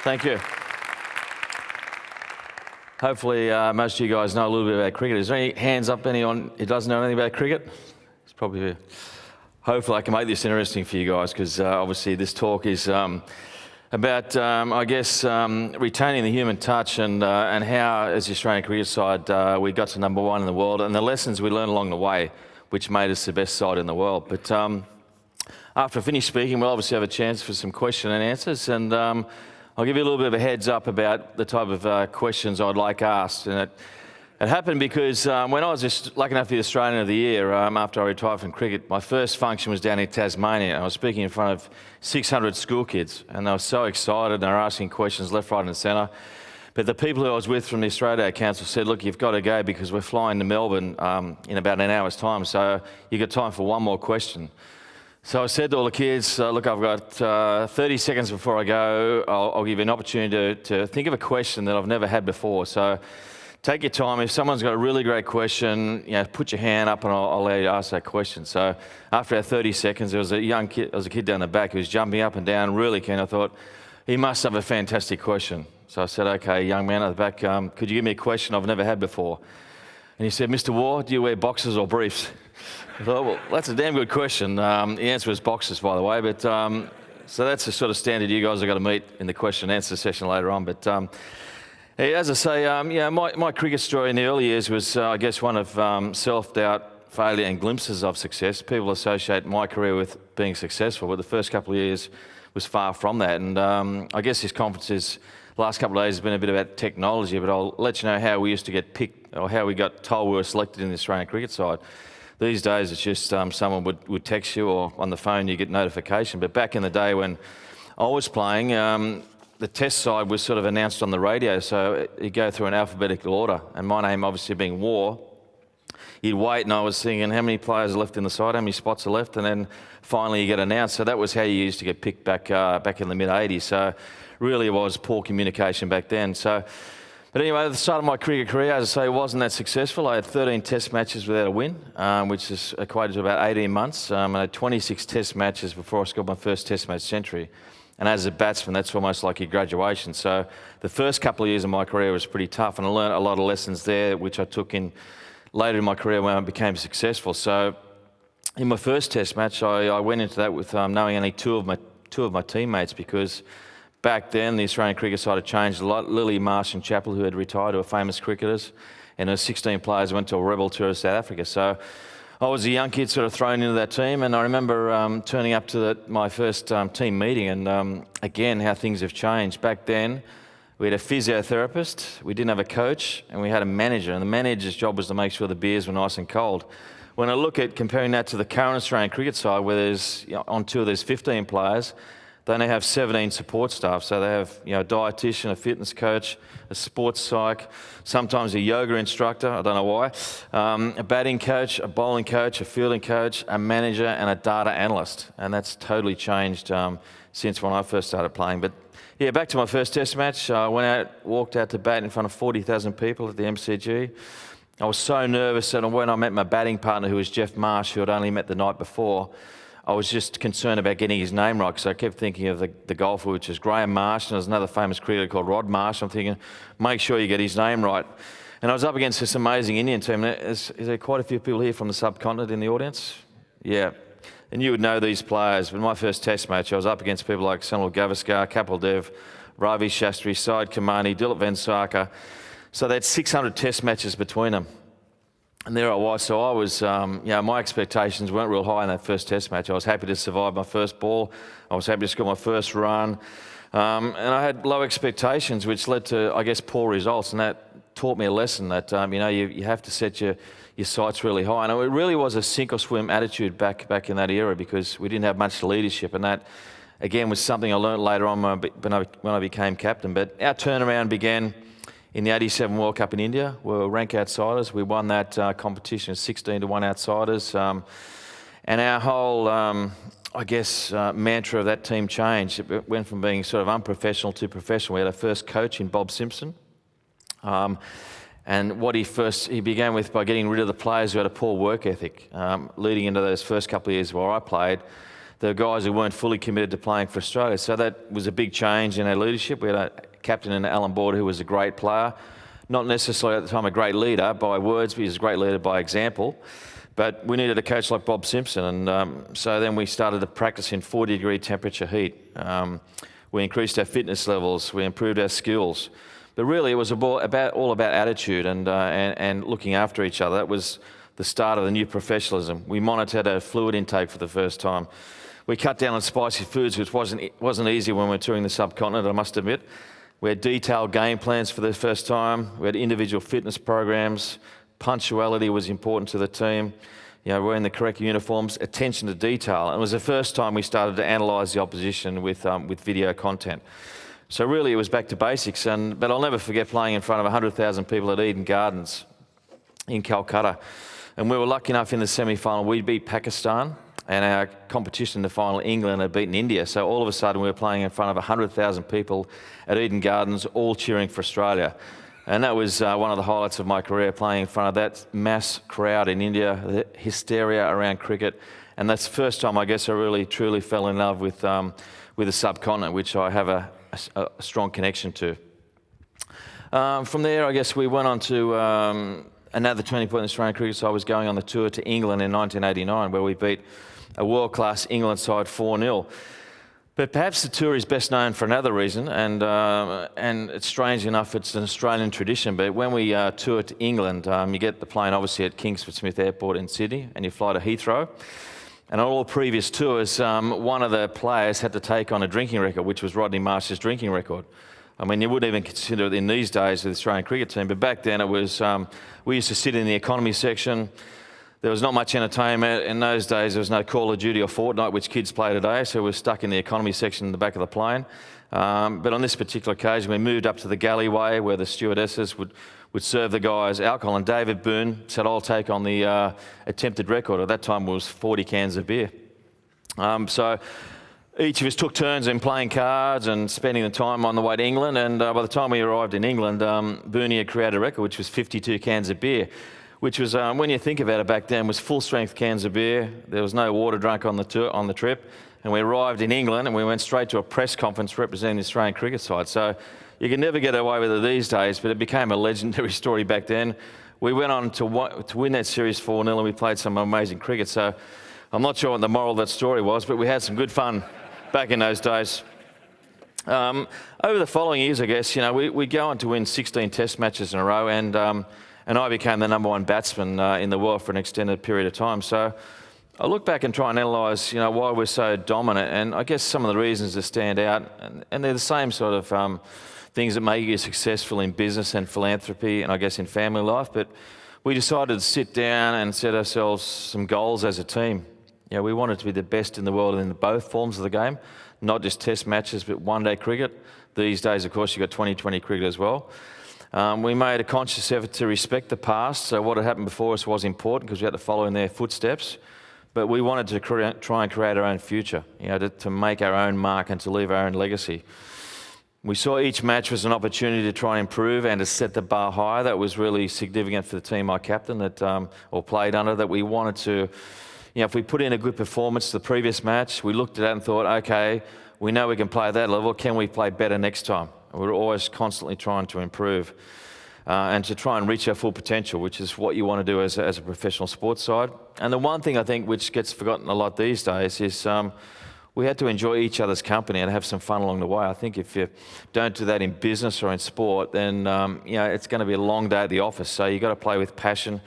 Thank you. Hopefully most of you guys know a little bit about cricket. Is there any hands up, anyone who doesn't know anything about cricket? It's probably here. Hopefully I can make this interesting for you guys, because obviously this talk is about, retaining the human touch and how, as the Australian cricket side, we got to number one in the world, and the lessons we learned along the way, which made us the best side in the world. But after I finish speaking, we'll obviously have a chance for some question and answers, and I'll give you a little bit of a heads up about the type of questions I'd like asked. And it happened because when I was just lucky enough to be Australian of the Year after I retired from cricket, my first function was down in Tasmania. I was speaking in front of 600 school kids, and they were so excited, and they were asking questions left, right and centre. But the people who I was with from the Australia Day Council said, look, you've got to go because we're flying to Melbourne in about an hour's time, so you've got time for one more question. So I said to all the kids, look, I've got 30 seconds before I go. I'll give you an opportunity to think of a question that I've never had before. So take your time. If someone's got a really great question, put your hand up and I'll allow you to ask that question. So after our 30 seconds, there was a young kid, there was a kid down the back who was jumping up and down, really keen. I thought, he must have a fantastic question. So I said, okay, young man at the back, could you give me a question I've never had before? And he said, Mr. Waugh, do you wear boxers or briefs? I thought, well, that's a damn good question. The answer was boxers, by the way. But so that's the sort of standard you guys are going to meet in the question and answer session later on. But as I say, my cricket story in the early years was, I guess, one of self-doubt, failure and glimpses of success. People associate my career with being successful, but the first couple of years was far from that. And I guess this conference is, the last couple of days has been a bit about technology, but I'll let you know how we used to get picked, or how we got told we were selected in the Australian cricket side. These days it's just someone would text you, or on the phone you get notification. But back in the day when I was playing, the test side was sort of announced on the radio, so you go through an alphabetical order, and my name obviously being Waugh, you'd wait, and I was thinking how many players are left in the side, how many spots are left, and then finally you get announced. So that was how you used to get picked back in the mid-'80s. So really it was poor communication back then. But anyway, at the start of my cricket career, as I say, it wasn't that successful. I had 13 test matches without a win, which is equated to about 18 months. I had 26 test matches before I scored my first test match century. And as a batsman, that's almost like your graduation. So the first couple of years of my career was pretty tough, and I learned a lot of lessons there, which I took in later in my career when I became successful. So in my first test match, I went into that with knowing only two of my teammates, because back then, the Australian cricket side had changed a lot. Lily, Marsh and Chappell, who had retired, were famous cricketers, and there were 16 players who went to a rebel tour of South Africa. So I was a young kid sort of thrown into that team, and I remember turning up to my first team meeting, and again, how things have changed. Back then, we had a physiotherapist, we didn't have a coach, and we had a manager, and the manager's job was to make sure the beers were nice and cold. When I look at comparing that to the current Australian cricket side, where there's, on tour there's 15 players, they only have 17 support staff. So they have, a dietitian, a fitness coach, a sports psych, sometimes a yoga instructor, I don't know why, a batting coach, a bowling coach, a fielding coach, a manager and a data analyst. And that's totally changed since when I first started playing. But yeah, back to my first test match. I walked out to bat in front of 40,000 people at the MCG. I was so nervous that when I met my batting partner, who was Jeff Marsh, who I'd only met the night before, I was just concerned about getting his name right, because I kept thinking of the golfer, which is Graham Marsh, and there's another famous cricketer called Rod Marsh. I'm thinking, make sure you get his name right. And I was up against this amazing Indian team. Is there quite a few people here from the subcontinent in the audience? Yeah. And you would know these players. But in my first test match, I was up against people like Sunil Gavaskar, Kapil Dev, Ravi Shastri, Syed Kamani, Dilip Vengsarkar. So they had 600 test matches between them. And there I was. So I was, my expectations weren't real high in that first test match. I was happy to survive my first ball. I was happy to score my first run. And I had low expectations, which led to, I guess, poor results. And that taught me a lesson that, you have to set your sights really high. And it really was a sink or swim attitude back in that era, because we didn't have much leadership. And that, again, was something I learned later on when I became captain. But our turnaround began in the '87 World Cup in India. We were rank outsiders. We won that competition 16-1 outsiders. And our whole, mantra of that team changed. It went from being sort of unprofessional to professional. We had our first coach in Bob Simpson. And what he began with by getting rid of the players who had a poor work ethic. Leading into those first couple of years where I played, the guys who weren't fully committed to playing for Australia. So that was a big change in our leadership. We had a captain in Alan Border who was a great player, not necessarily at the time a great leader by words, but he was a great leader by example. But we needed a coach like Bob Simpson, and so then we started to practice in 40-degree temperature heat. We increased our fitness levels, we improved our skills. But really, it was all about attitude and looking after each other. That was the start of the new professionalism. We monitored our fluid intake for the first time. We cut down on spicy foods, which wasn't easy when we were touring the subcontinent, I must admit. We had detailed game plans for the first time. We had individual fitness programs. Punctuality was important to the team. You know, wearing the correct uniforms, attention to detail. And it was the first time we started to analyse the opposition with video content. So really, it was back to basics. But I'll never forget playing in front of 100,000 people at Eden Gardens in Calcutta. And we were lucky enough in the semi-final, we beat Pakistan, and our competition in the final, England, had beaten India. So all of a sudden, we were playing in front of 100,000 people at Eden Gardens, all cheering for Australia. And that was one of the highlights of my career, playing in front of that mass crowd in India, the hysteria around cricket. And that's the first time, I guess, I really, truly fell in love with the subcontinent, which I have a strong connection to. From there, I guess we went on to another turning point in Australian cricket. So I was going on the tour to England in 1989, where we beat a world-class England side 4-0. But perhaps the tour is best known for another reason, and it's strange enough, it's an Australian tradition, but when we toured to England, you get the plane obviously at Kingsford Smith Airport in Sydney, and you fly to Heathrow. And on all previous tours, one of the players had to take on a drinking record, which was Rodney Marsh's drinking record. I mean, you wouldn't even consider it in these days with the Australian cricket team, but back then it was, we used to sit in the economy section. There was not much entertainment. In those days, there was no Call of Duty or Fortnite, which kids play today, so we were stuck in the economy section in the back of the plane. But on this particular occasion, we moved up to the galleyway where the stewardesses would serve the guys alcohol, and David Boone said, I'll take on the attempted record. At that time, it was 40 cans of beer. So each of us took turns in playing cards and spending the time on the way to England, and by the time we arrived in England, Boone had created a record, which was 52 cans of beer, which was, when you think about it back then, was full-strength cans of beer. There was no water drunk on the trip. And we arrived in England and we went straight to a press conference representing the Australian cricket side. So you can never get away with it these days, but it became a legendary story back then. We went on to win that series 4-0, and we played some amazing cricket. So I'm not sure what the moral of that story was, but we had some good fun back in those days. Over the following years, I guess, you know, we go on to win 16 test matches in a row, and I became the number one batsman in the world for an extended period of time. So I look back and try and analyse, you know, why we're so dominant, and I guess some of the reasons that stand out, and they're the same sort of things that make you successful in business and philanthropy, and I guess in family life. But we decided to sit down and set ourselves some goals as a team. You know, we wanted to be the best in the world in both forms of the game, not just test matches, but one-day cricket. These days, of course, you've got 2020 cricket as well. We made a conscious effort to respect the past, so what had happened before us was important because we had to follow in their footsteps, but we wanted to try and create our own future, you know, to make our own mark and to leave our own legacy. We saw each match as an opportunity to try and improve and to set the bar higher. That was really significant for the team I captained or played under, that we wanted to, you know, if we put in a good performance the previous match, we looked at that and thought, okay, we know we can play at that level, can we play better next time? We're always constantly trying to improve and to try and reach our full potential, which is what you want to do as a professional sports side. And the one thing I think which gets forgotten a lot these days is we had to enjoy each other's company and have some fun along the way. I think if you don't do that in business or in sport, then you know, it's going to be a long day at the office. So you've got to play with passion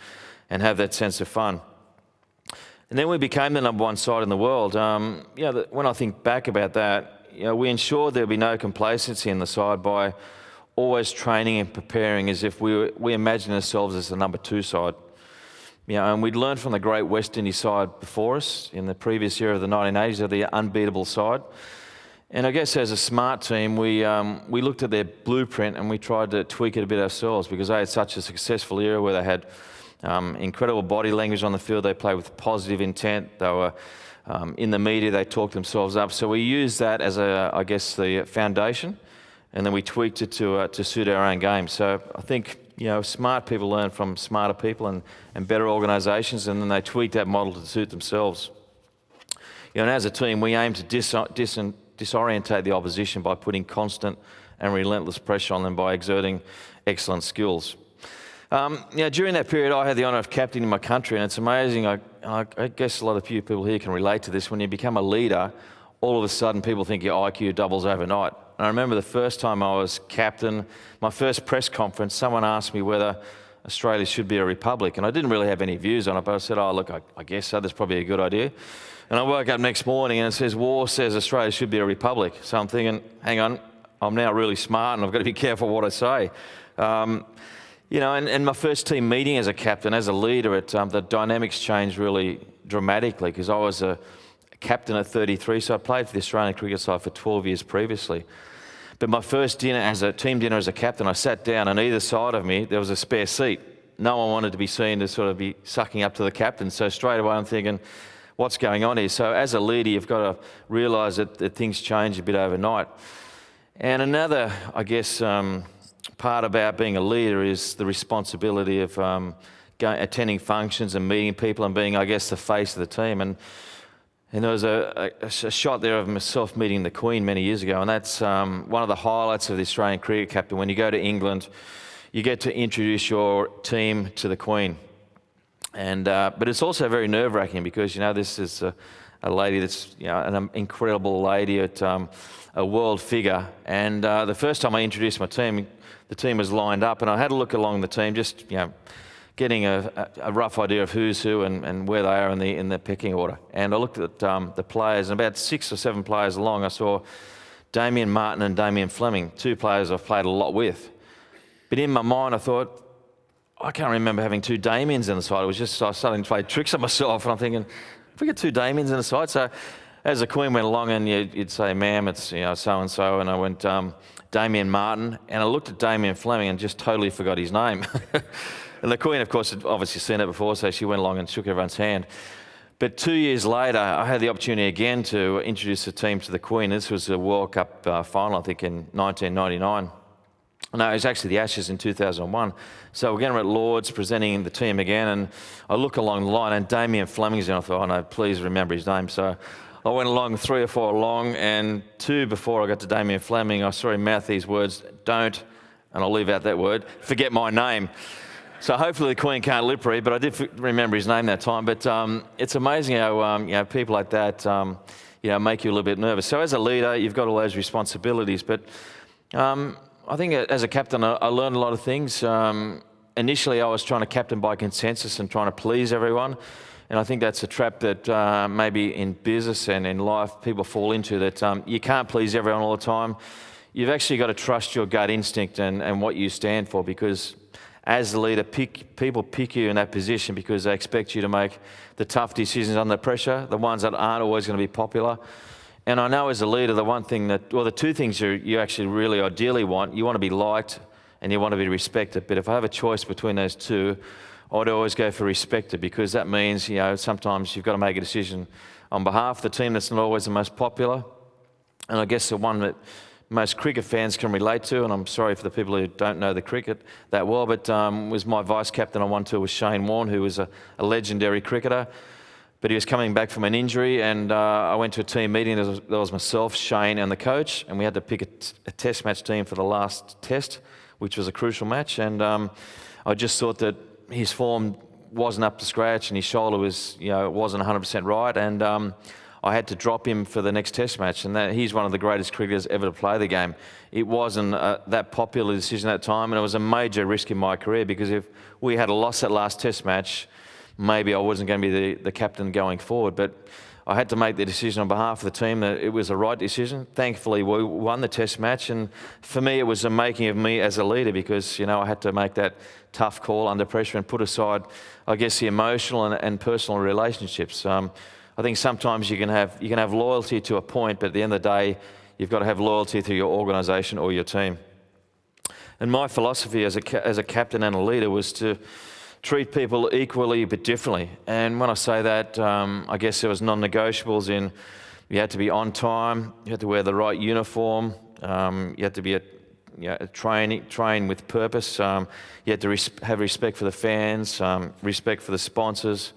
and have that sense of fun. And then we became the number one side in the world. You know, when I think back about that, you know, we ensured there'd be no complacency in the side by always training and preparing as if we imagined ourselves as the number two side. You know, and we'd learned from the great West Indies side before us in the previous year of the 1980s, they're the unbeatable side. And I guess as a smart team, we looked at their blueprint and we tried to tweak it a bit ourselves because they had such a successful era where they had incredible body language on the field. They played with positive intent. They were in the media, they talked themselves up. So we used that as I guess, the foundation, and then we tweaked it to suit our own game. So I think, you know, smart people learn from smarter people and better organisations, and then they tweaked that model to suit themselves. And as a team, we aim to disorientate the opposition by putting constant and relentless pressure on them by exerting excellent skills. During that period, I had the honour of captaining my country, and it's amazing. I guess a lot of you people here can relate to this. When you become a leader, all of a sudden people think your IQ doubles overnight. And I remember the first time I was captain, my first press conference, someone asked me whether Australia should be a republic, and I didn't really have any views on it, but I said, oh, look, I guess so, that's probably a good idea. And I woke up next morning and it says, Waugh says Australia should be a republic. So I'm thinking, hang on, I'm now really smart and I've got to be careful what I say. And my first team meeting as a captain, as a leader, the dynamics changed really dramatically because I was a captain at 33, so I played for the Australian cricket side for 12 years previously. But my first dinner as a team dinner as a captain, I sat down and either side of me there was a spare seat. No one wanted to be seen to sort of be sucking up to the captain, so straight away I'm thinking, what's going on here? So as a leader, you've got to realise that things change a bit overnight. And another, I guess, part about being a leader is the responsibility of attending functions and meeting people and being, I guess, the face of the team. And there was a shot there of myself meeting the Queen many years ago, and that's one of the highlights of the Australian cricket captain. When you go to England, you get to introduce your team to the Queen. But it's also very nerve-wracking because, this is a lady that's, an incredible lady, a world figure. And the first time I introduced my team, the team was lined up, and I had a look along the team, just, getting a rough idea of who's who and where they are in the pecking order. And I looked at the players, and about 6 or 7 players along, I saw Damien Martin and Damien Fleming, 2 players I've played a lot with. But in my mind, I thought, I can't remember having 2 Damiens in the side. It was just, I was starting to play tricks on myself, and I'm thinking, if we get 2 Damiens in the side. So as the Queen went along, and you'd say, ma'am, it's so-and-so, and I went, Damien Martin, and I looked at Damien Fleming and just totally forgot his name. And the Queen, of course, had obviously seen it before, so she went along and shook everyone's hand. But 2 years later, I had the opportunity again to introduce the team to the Queen. This was a World Cup final, I think, in 1999. No, it was actually the Ashes in 2001. So again, we're at Lord's presenting the team again, and I look along the line, and Damien Fleming's in. I thought, oh no, please remember his name. So I went along 3 or 4 along, and 2 before I got to Damien Fleming, I saw him mouth these words, don't, and I'll leave out that word, forget my name. So hopefully the Queen can't lip read, but I did remember his name that time. But it's amazing how people like that make you a little bit nervous. So as a leader, you've got all those responsibilities. But I think as a captain, I learned a lot of things. Initially, I was trying to captain by consensus and trying to please everyone. And I think that's a trap that maybe in business and in life people fall into, that you can't please everyone all the time. You've actually got to trust your gut instinct and what you stand for, because as the leader, people pick you in that position because they expect you to make the tough decisions under pressure, the ones that aren't always going to be popular. And I know as a leader, the 2 things you actually really ideally want, you want to be liked and you want to be respected. But if I have a choice between those 2, I'd always go for respected, because that means, sometimes you've got to make a decision on behalf of the team that's not always the most popular. And I guess the one that most cricket fans can relate to, and I'm sorry for the people who don't know the cricket that well, but was my vice captain on one tour was Shane Warne, who was a legendary cricketer. But he was coming back from an injury, and I went to a team meeting. There was myself, Shane, and the coach, and we had to pick a test match team for the last test, which was a crucial match. And I just thought that his form wasn't up to scratch, and his shoulder wasn't 100% right, and I had to drop him for the next test match. And he's one of the greatest cricketers ever to play the game. It wasn't that popular decision at the time, and it was a major risk in my career, because if we had a loss that last test match, maybe I wasn't going to be the captain going forward. But I had to make the decision on behalf of the team that it was the right decision. Thankfully, we won the test match, and for me, it was the making of me as a leader, because I had to make that tough call under pressure and put aside, I guess, the emotional and personal relationships. I think sometimes you can have loyalty to a point, but at the end of the day, you've got to have loyalty to your organisation or your team. And my philosophy as a captain and a leader was to treat people equally but differently. And when I say that, I guess there was non-negotiables in you had to be on time, you had to wear the right uniform, you had to be train with purpose, you had to have respect for the fans, respect for the sponsors,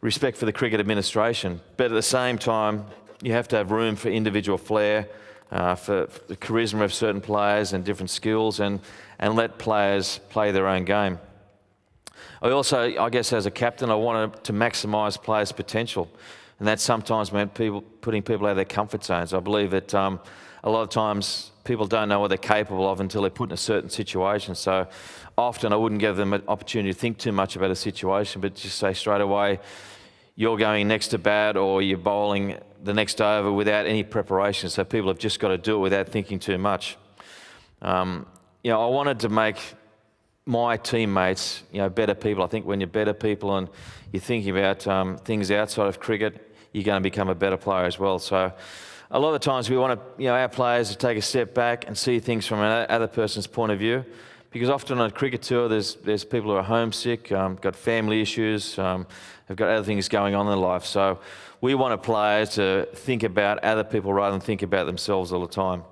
respect for the cricket administration. But at the same time, you have to have room for individual flair, for the charisma of certain players and different skills, and let players play their own game. I also, I guess as a captain, I wanted to maximise players' potential. And that sometimes meant putting people out of their comfort zones. I believe that a lot of times people don't know what they're capable of until they're put in a certain situation. So often I wouldn't give them an opportunity to think too much about a situation, but just say straight away, you're going next to bat or you're bowling the next over without any preparation. So people have just got to do it without thinking too much. I wanted to make my teammates, better people. I think when you're better people and you're thinking about things outside of cricket, you're going to become a better player as well. So a lot of the times we want to, our players to take a step back and see things from another person's point of view, because often on a cricket tour there's people who are homesick, got family issues, have got other things going on in their life. So we want a player to think about other people rather than think about themselves all the time.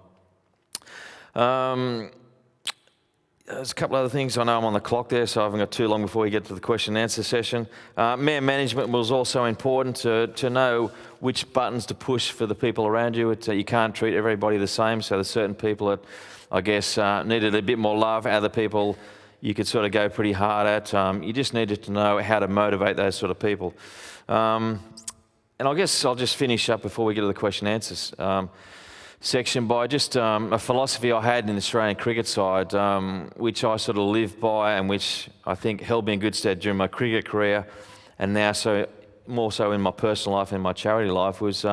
There's a couple other things. I know I'm on the clock there, so I haven't got too long before we get to the question and answer session. Man management was also important to know which buttons to push for the people around you. You can't treat everybody the same, so there's certain people that I guess needed a bit more love. Other people you could sort of go pretty hard at. You just needed to know how to motivate those sort of people. And I guess I'll just finish up before we get to the question and answers section by just a philosophy I had in the Australian cricket side, which I sort of live by and which I think held me in good stead during my cricket career, and now more so in my personal life and my charity life, was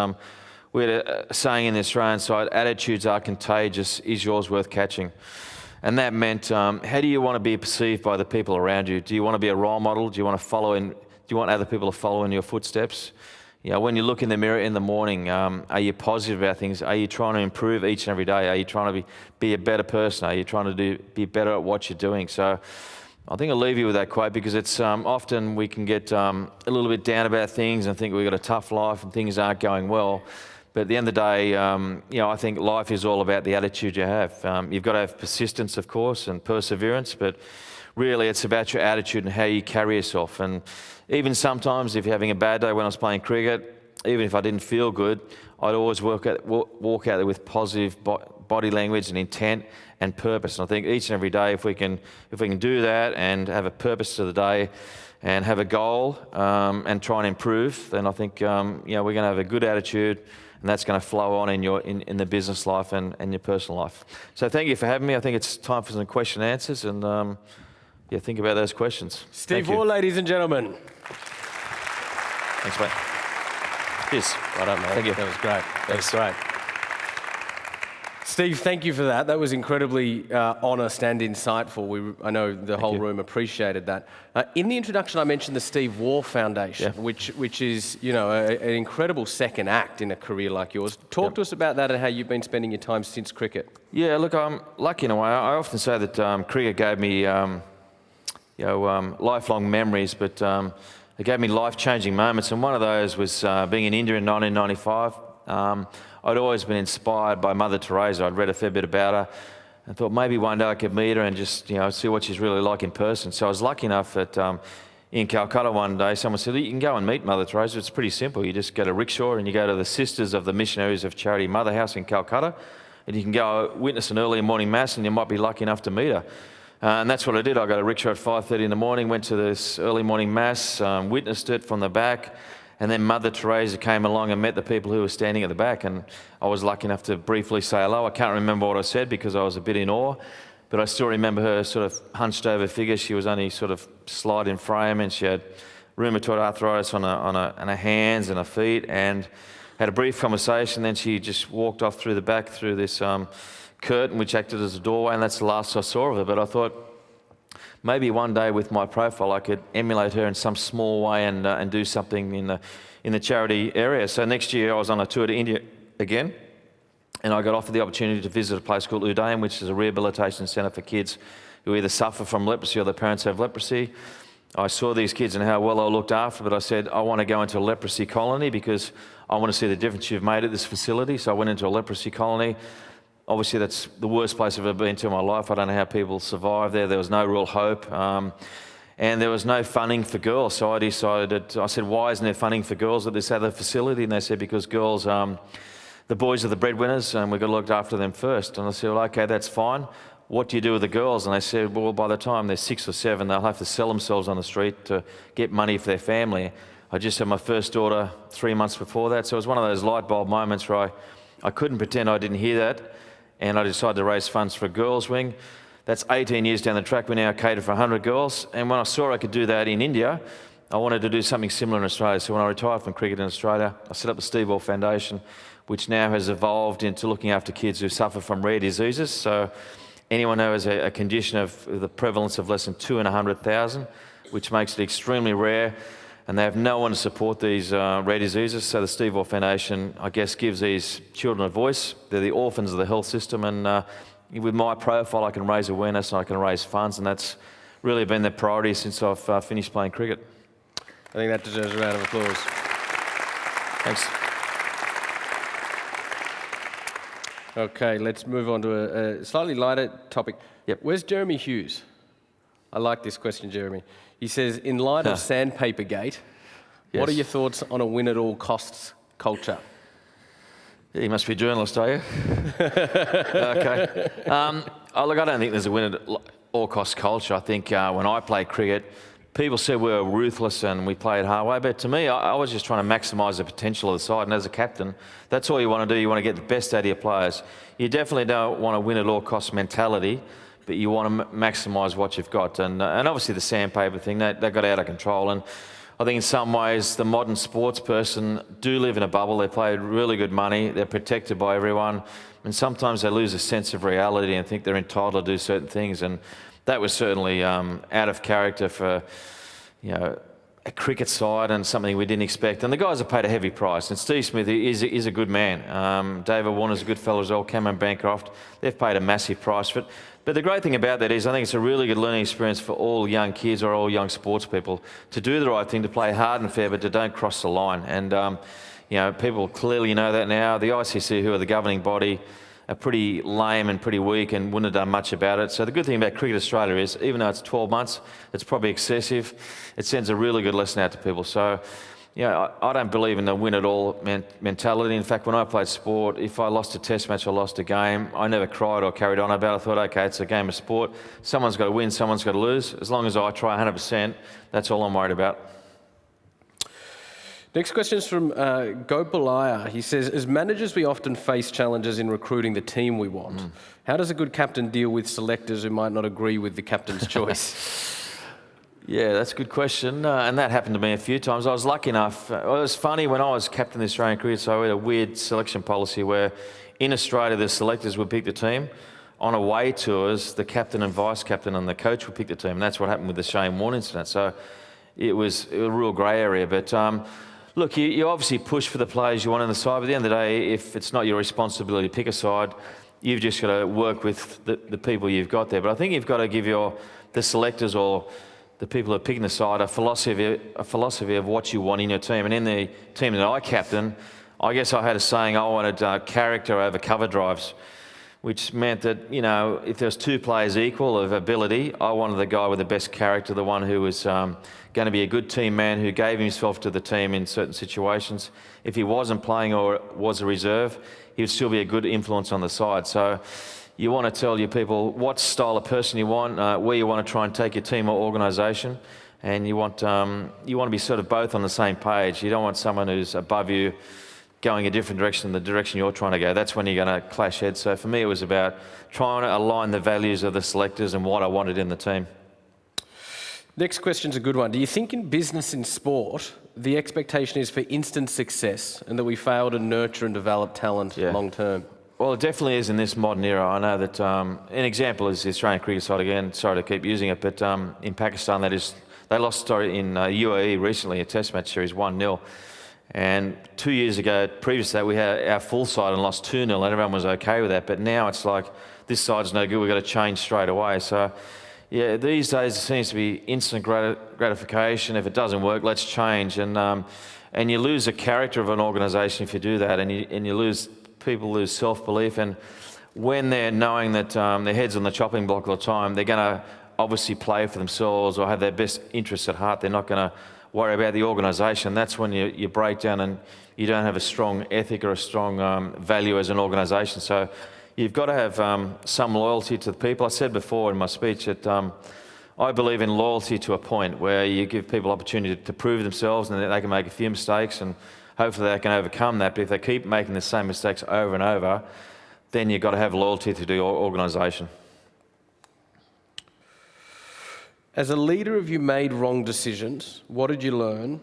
we had a saying in the Australian side, attitudes are contagious, is yours worth catching? And that meant, how do you want to be perceived by the people around you? Do you want to be a role model? Do you want other people to follow in your footsteps? When you look in the mirror in the morning, are you positive about things? Are you trying to improve each and every day? Are you trying to be a better person? Are you trying to be better at what you're doing? So I think I'll leave you with that quote, because it's often we can get a little bit down about things and think we've got a tough life and things aren't going well. But at the end of the day, I think life is all about the attitude you have. You've got to have persistence, of course, and perseverance, but really it's about your attitude and how you carry yourself. And even sometimes if you're having a bad day, when I was playing cricket, even if I didn't feel good, I'd always walk out there with positive body language and intent and purpose. And I think each and every day, if we can do that and have a purpose to the day and have a goal and try and improve, then I think we're going to have a good attitude, and that's going to flow on in the business life and your personal life. So thank you for having me. I think it's time for some question and answers, and think about those questions. Steve Waugh, ladies and gentlemen. Thanks, mate. Cheers. Right up, mate. Thank you. That was great. That was great. Steve, thank you for that. That was incredibly honest and insightful. I know the whole room appreciated that. In the introduction, I mentioned the Steve Waugh Foundation, which is, an incredible second act in a career like yours. Talk to us about that and how you've been spending your time since cricket. Yeah, look, I'm lucky in a way. I often say that cricket gave me, lifelong memories, but it gave me life-changing moments. And one of those was being in India in 1995. I'd always been inspired by Mother Teresa. I'd read a fair bit about her and thought maybe one day I could meet her and just see what she's really like in person. So I was lucky enough that in Calcutta one day someone said, you can go and meet Mother Teresa. It's pretty simple. You just get a rickshaw and you go to the Sisters of the Missionaries of Charity Mother House in Calcutta, and you can go witness an early morning mass, and you might be lucky enough to meet her. And that's what I did. I got a rickshaw at 5:30 in the morning, went to this early morning mass, witnessed it from the back, and then Mother Teresa came along and met the people who were standing at the back, and I was lucky enough to briefly say hello. I can't remember what I said because I was a bit in awe, but I still remember her sort of hunched over figure. She was only sort of slight in frame, and she had rheumatoid arthritis on her hands and her feet, and had a brief conversation. Then she just walked off through the back through this curtain which acted as a doorway, and that's the last I saw of her. But I thought maybe one day with my profile I could emulate her in some small way and do something in the charity area. So next year I was on a tour to India again, and I got offered the opportunity to visit a place called Udayan, which is a rehabilitation centre for kids who either suffer from leprosy or their parents have leprosy. I saw these kids and how well they were looked after, but I said, I want to go into a leprosy colony because I want to see the difference you've made at this facility. So I went into a leprosy colony. Obviously, that's the worst place I've ever been to in my life. I don't know how people survive there. There was no real hope. And and there was no funding for girls. So I said, why isn't there funding for girls at this other facility? And they said, because girls, the boys are the breadwinners and we've got to look after them first. And I said, well, okay, that's fine. What do you do with the girls? And they said, well, by the time they're 6 or 7, they'll have to sell themselves on the street to get money for their family. I just had my first daughter 3 months before that. So it was one of those light bulb moments where I couldn't pretend I didn't hear that. And I decided to raise funds for a girls' wing. That's 18 years down the track. We now cater for 100 girls. And when I saw I could do that in India, I wanted to do something similar in Australia. So when I retired from cricket in Australia, I set up the Sibos Foundation, which now has evolved into looking after kids who suffer from rare diseases. So anyone who has a condition of the prevalence of less than 2 in 100,000, which makes it extremely rare, and they have no one to support these rare diseases. So the Sibos Foundation, I guess, gives these children a voice. They're the orphans of the health system, and with my profile, I can raise awareness and I can raise funds, and that's really been the priority since I've finished playing cricket. I think that deserves a round of applause. Thanks. Okay, let's move on to a slightly lighter topic. Yep. Where's Jeremy Hughes? I like this question, Jeremy. He says, in light of Sandpaper Gate, what are your thoughts on a win-at-all-costs culture? You must be a journalist, are you? Okay. Look, I don't think there's a win-at-all-costs culture. I think when I played cricket, people said we were ruthless and we played hard way, but to me, I was just trying to maximise the potential of the side, and as a captain, that's all you want to do. You want to get the best out of your players. You definitely don't want a win-at-all-costs mentality, but you want to maximise what you've got. And obviously the sandpaper thing, that got out of control. And I think in some ways the modern sports person do live in a bubble. They play really good money. They're protected by everyone. And sometimes they lose a sense of reality and think they're entitled to do certain things. And that was certainly out of character for, a cricket side and something we didn't expect. And the guys have paid a heavy price. And Steve Smith is a good man. David Warner's a good fellow as well. Cameron Bancroft, they've paid a massive price for it. But the great thing about that is I think it's a really good learning experience for all young kids or all young sports people to do the right thing, to play hard and fair, but to don't cross the line. And, people clearly know that now. The ICC, who are the governing body, are pretty lame and pretty weak and wouldn't have done much about it. So the good thing about Cricket Australia is, even though it's 12 months, it's probably excessive, it sends a really good lesson out to people. So, I don't believe in the win-at-all mentality. In fact, when I played sport, if I lost a test match or lost a game, I never cried or carried on about it. I thought, okay, it's a game of sport. Someone's got to win, someone's got to lose. As long as I try 100%, that's all I'm worried about. Next question is from Gopalaya. He says, as managers, we often face challenges in recruiting the team we want. How does a good captain deal with selectors who might not agree with the captain's choice? Yeah, that's a good question. And that happened to me a few times. I was lucky enough. It was funny when I was captain of the Australian cricket, so we had a weird selection policy where in Australia the selectors would pick the team. On away tours, the captain and vice captain and the coach would pick the team. And that's what happened with the Shane Warne incident. So it was a real grey area. But look, you obviously push for the players you want on the side, but at the end of the day, if it's not your responsibility to pick a side, you've just got to work with the people you've got there. But I think you've got to give the selectors or the people who are picking the side a philosophy of what you want in your team. And in the team that I captain, I guess I had a saying, I wanted character over cover drives, which meant that, if there was two players equal of ability, I wanted the guy with the best character, the one who was going to be a good team man, who gave himself to the team in certain situations. If he wasn't playing or was a reserve, he would still be a good influence on the side. So you want to tell your people what style of person you want, where you want to try and take your team or organisation, and you want to be sort of both on the same page. You don't want someone who's above you going a different direction than the direction you're trying to go. That's when you're going to clash heads. So for me, it was about trying to align the values of the selectors and what I wanted in the team. Next question's a good one. Do you think in business and sport, the expectation is for instant success and that we fail to nurture and develop talent long term? Well, it definitely is in this modern era. I know that an example is the Australian cricket side again. Sorry to keep using it, but in Pakistan, they lost in UAE recently, a test match series 1-0. And 2 years ago, previous to that, we had our full side and lost 2-0, and everyone was okay with that. But now it's like, this side's no good, we've got to change straight away. So, yeah, these days it seems to be instant gratification. If it doesn't work, let's change. And you lose the character of an organisation if you do that, and people lose self-belief. And when they're knowing that their head's on the chopping block all the time, they're going to obviously play for themselves or have their best interests at heart. They're not going to worry about the organisation. That's when you break down and you don't have a strong ethic or a strong value as an organisation. So you've got to have some loyalty to the people. I said before in my speech that I believe in loyalty to a point where you give people opportunity to prove themselves and that they can make a few mistakes and hopefully they can overcome that. But if they keep making the same mistakes over and over, then you've got to have loyalty to the organisation. As a leader, have you made wrong decisions? What did you learn?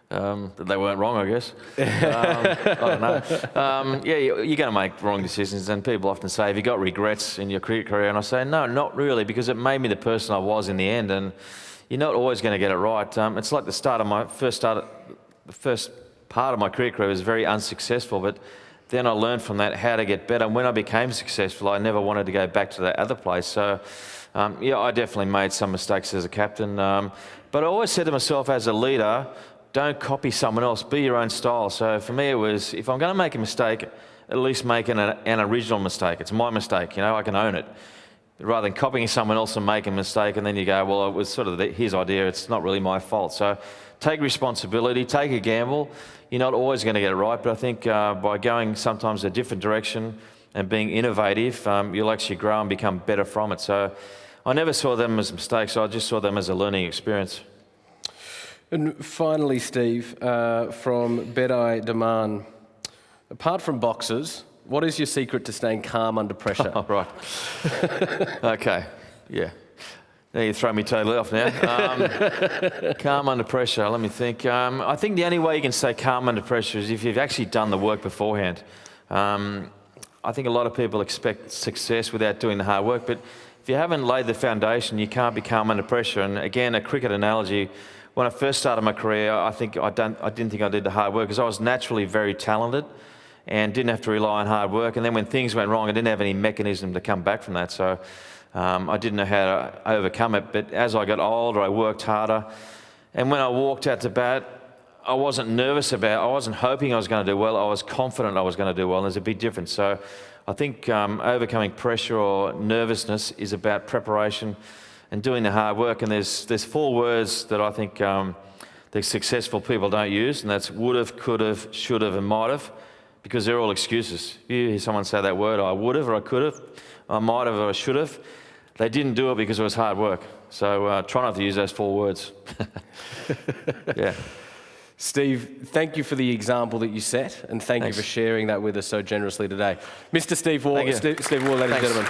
That they weren't wrong, I guess. I don't know. Yeah, you're going to make wrong decisions, and people often say, have you got regrets in your cricket career? And I say, no, not really, because it made me the person I was in the end, and you're not always going to get it right. It's like the first part of my cricket career was very unsuccessful, but then I learned from that how to get better. And when I became successful, I never wanted to go back to that other place. So, yeah, I definitely made some mistakes as a captain. But I always said to myself as a leader, don't copy someone else, be your own style. So for me it was, if I'm going to make a mistake, at least make an original mistake. It's my mistake, I can own it. Rather than copying someone else and making a mistake and then you go, well, it was sort of his idea, it's not really my fault. So take responsibility, take a gamble. You're not always going to get it right, but I think by going sometimes a different direction and being innovative, you'll actually grow and become better from it. So I never saw them as mistakes, I just saw them as a learning experience. And finally, Steve, from Bedai Daman, apart from boxers, what is your secret to staying calm under pressure? Oh, right. Okay, yeah. Now you throw me totally off now. Calm under pressure, let me think. I think the only way you can stay calm under pressure is if you've actually done the work beforehand. I think a lot of people expect success without doing the hard work, but if you haven't laid the foundation, you can't be calm under pressure. And again, a cricket analogy, when I first started my career, I didn't think I did the hard work because I was naturally very talented and didn't have to rely on hard work. And then when things went wrong, I didn't have any mechanism to come back from that. So I didn't know how to overcome it. But as I got older, I worked harder. And when I walked out to bat, I wasn't I wasn't hoping I was going to do well. I was confident I was going to do well. And there's a big difference. So I think overcoming pressure or nervousness is about preparation and doing the hard work. And there's 4 words that I think the successful people don't use, and that's would've, could've, should've, and might've, because they're all excuses. You hear someone say that word, I would've, or I could've, I might've, or I should've. They didn't do it because it was hard work. So try not to use those 4 words. Yeah. Steve, thank you for the example that you set, and thank you for sharing that with us so generously today. Mr. Steve Waugh, ladies and gentlemen.